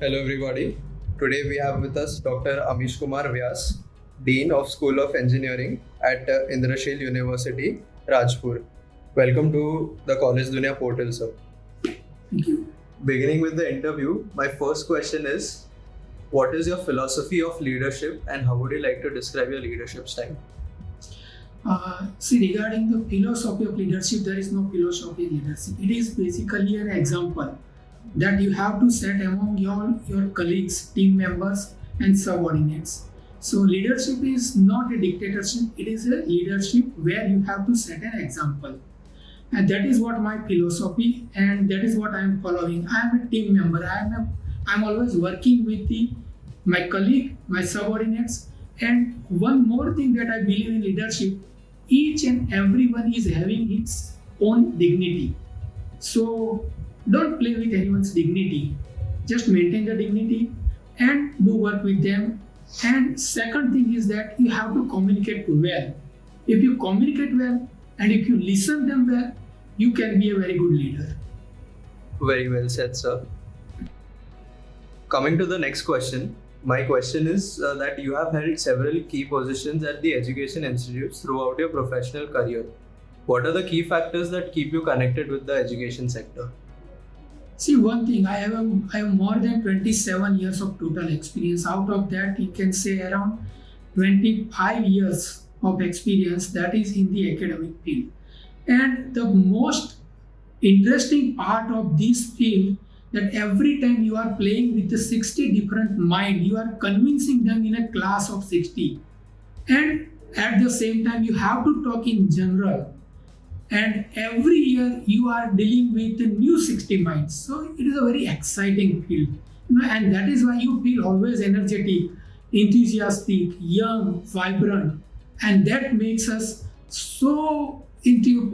Hello everybody. Today we have with us Dr. Amish Kumar Vyas, Dean of School of Engineering at Indrashil University, Rajpur. Welcome to the College Dunia portal, sir. Thank you. Beginning with the interview, my first question is, what is your philosophy of leadership and how would you like to describe your leadership style? Regarding the philosophy of leadership, there is no philosophy of leadership. It is basically an example that you have to set among your colleagues, team members, and subordinates. So, leadership is not a dictatorship, it is a leadership where you have to set an example. And that is what my philosophy, and that is what I am following. I am a team member. I am always working with my colleague, my subordinates. And one more thing that I believe in leadership, each and everyone is having its own dignity. So don't play with anyone's dignity. Just maintain the dignity and do work with them. And second thing is that you have to communicate well. If you communicate well and if you listen them well, you can be a very good leader. Very well said, sir. Coming to the next question, my question is that you have held several key positions at the education institutes throughout your professional career. What are the key factors that keep you connected with the education sector? See, one thing, I have more than 27 years of total experience. Out of that, you can say around 25 years of experience that is in the academic field. And the most interesting part of this field that every time you are playing with the 60 different mind, you are convincing them in a class of 60. And at the same time, you have to talk in general. And every year you are dealing with the new 60 minds. So it is a very exciting field. And that is why you feel always energetic, enthusiastic, young, vibrant. And that makes us so into,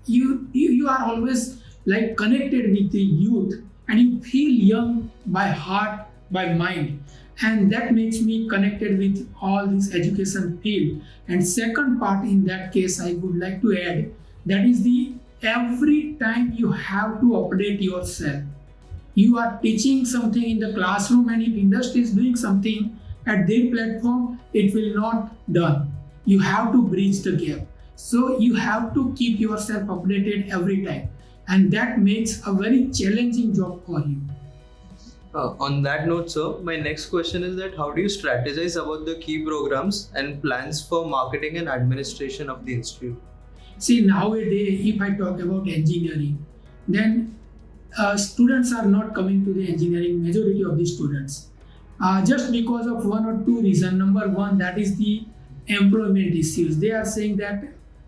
you are always like connected with the youth. And you feel young by heart, by mind. And that makes me connected with all this education field. And second part in that case, I would like to add, that is the every time you have to update yourself. You are teaching something in the classroom and if industry is doing something at their platform, it will not done. You have to bridge the gap. So you have to keep yourself updated every time. And that makes a very challenging job for you. On that note, sir, my next question is that how do you strategize about the key programs and plans for marketing and administration of the institute? See, nowadays, if I talk about engineering, then students are not coming to the engineering, majority of the students. Just because of one or two reasons. Number one, that is the employment issues. They are saying that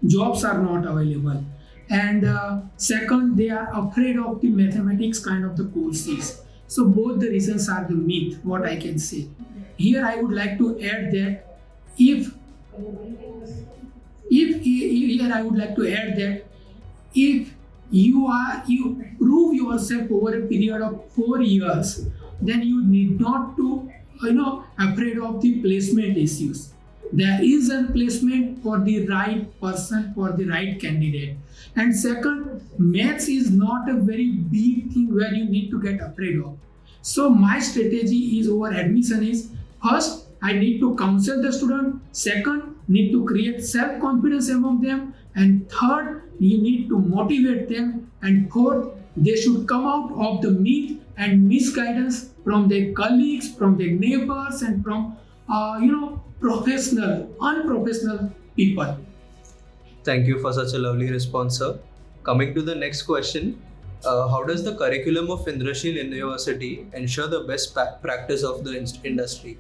jobs are not available. And second, they are afraid of the mathematics kind of the courses. So both the reasons are the myth, what I can say. Here I would like to add that if you prove yourself over a period of 4 years, then you need not to afraid of the placement issues. There is a placement for the right person, for the right candidate. And second, maths is not a very big thing where you need to get afraid of. So my strategy is over admission is, first, I need to counsel the student. Second, need to create self-confidence among them. And third, you need to motivate them. And fourth, they should come out of the myth and misguidance from their colleagues, from their neighbors, and from unprofessional people. Thank you for such a lovely response, sir. Coming to the next question, how does the curriculum of Indrashil University ensure the best practice of the industry?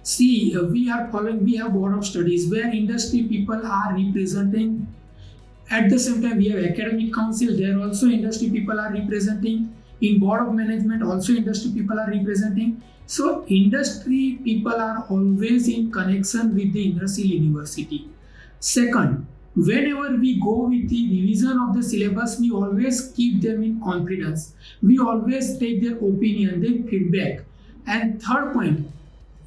See, we have board of studies where industry people are representing. At the same time, we have academic council, there also industry people are representing. In board of management, also industry people are representing. So industry people are always in connection with the Indrashil University. Second, whenever we go with the revision of the syllabus, we always keep them in confidence. We always take their opinion, their feedback. And third point,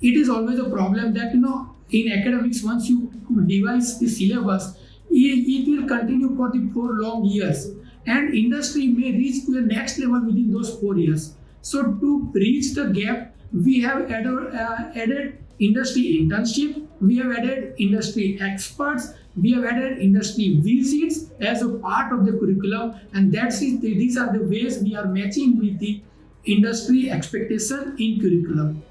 it is always a problem that in academics, once you devise the syllabus, it will continue for the 4 long years. And industry may reach to the next level within those 4 years. So to bridge the gap, we have added industry internship, we have added industry experts, we have added industry visits as a part of the curriculum, and these are the ways we are matching with the industry expectation in curriculum.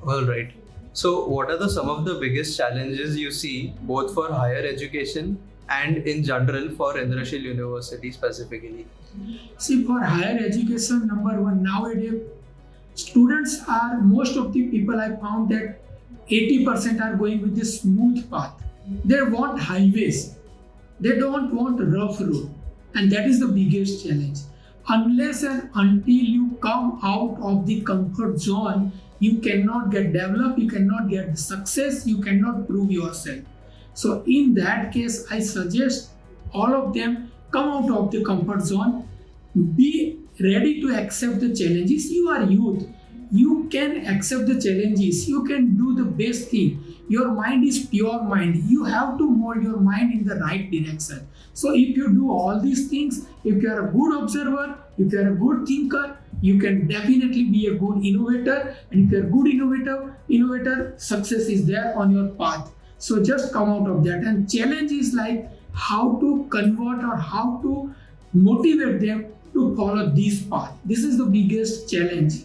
All right. So, what are some of the biggest challenges you see both for higher education and in general for Indrashil University specifically? See, for higher education, number one, nowadays students are, most of the people I found that 80% are going with the smooth path. They want highways. They don't want rough road. And that is the biggest challenge. Unless and until you come out of the comfort zone, you cannot get developed, you cannot get success, you cannot prove yourself. So in that case, I suggest all of them come out of the comfort zone, be ready to accept the challenges. You are youth. You can accept the challenges. You can do the best thing. Your mind is pure mind. You have to mold your mind in the right direction. So if you do all these things, if you are a good observer, if you are a good thinker, you can definitely be a good innovator. And if you are a good innovator, success is there on your path. So just come out of that. And challenge is like how to convert or how to motivate them to follow this path. This is the biggest challenge.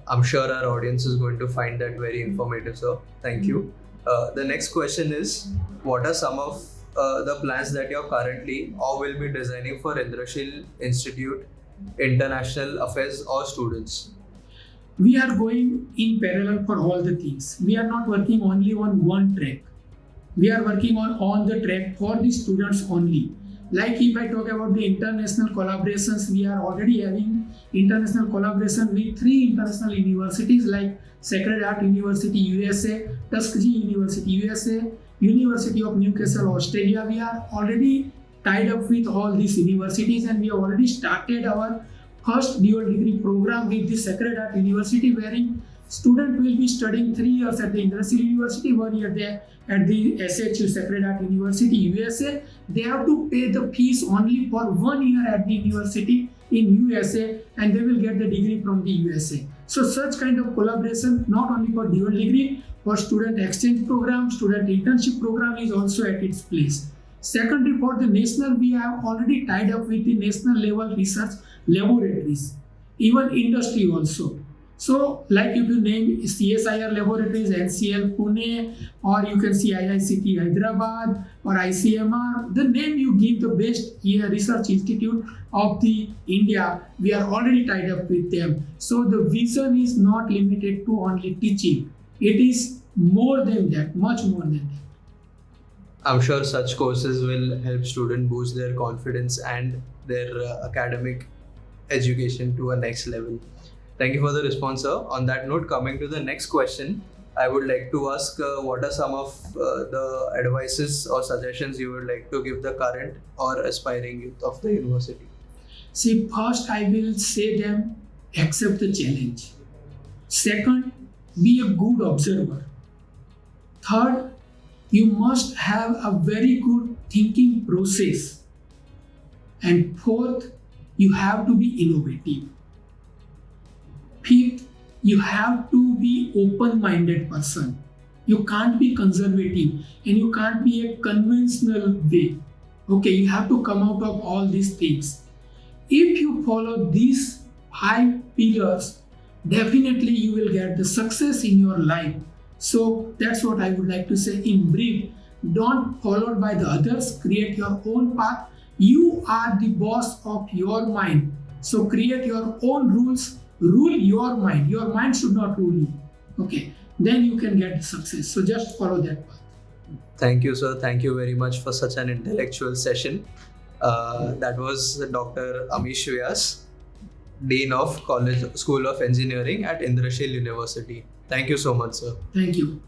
I'm sure our audience is going to find that very informative, sir. Thank you. The next question is, what are some of the plans that you're currently or will be designing for Indrashil Institute, International Affairs or students? We are going in parallel for all the things. We are not working only on one track. We are working on the track for the students only. Like if I talk about the international collaborations, we are already having international collaboration with 3 international universities like Sacred Heart University USA, Tuskegee University USA, University of Newcastle Australia. We are already tied up with all these universities, and we have already started our first dual degree program with the Sacred Heart University, wherein student will be studying 3 years at the Indrashil University, 1 year there at the SHU Sacred Heart University USA. They have to pay the fees only for 1 year at the university in USA, and they will get the degree from the USA. So such kind of collaboration, not only for dual degree, for student exchange program, student internship program is also at its place. Secondly, for the national, we have already tied up with the national level research laboratories, even industry also. So, like if you name CSIR laboratories, NCL Pune, or you can see IICT Hyderabad or ICMR, the name you give the best research institute of the India, we are already tied up with them. So the vision is not limited to only teaching. It is more than that, much more than that. I'm sure such courses will help students boost their confidence and their academic education to a next level. Thank you for the response, sir. On that note, coming to the next question, I would like to ask what are some of the advices or suggestions you would like to give the current or aspiring youth of the university? See, first I will say them, accept the challenge. Second, be a good observer. Third, you must have a very good thinking process. And fourth, you have to be innovative. Fifth, you have to be open-minded person. You can't be conservative and you can't be a conventional way. Okay, you have to come out of all these things. If you follow these 5 pillars, definitely you will get the success in your life. So that's what I would like to say in brief. Don't follow by the others, create your own path. You are the boss of your mind. So create your own rules. Rule your mind. Your mind should not rule you. Okay. Then you can get success. So just follow that path. Thank you, sir. Thank you very much for such an intellectual session. That was Dr. Amish Vyas, Dean of School of Engineering at Indrashil University. Thank you so much, sir. Thank you.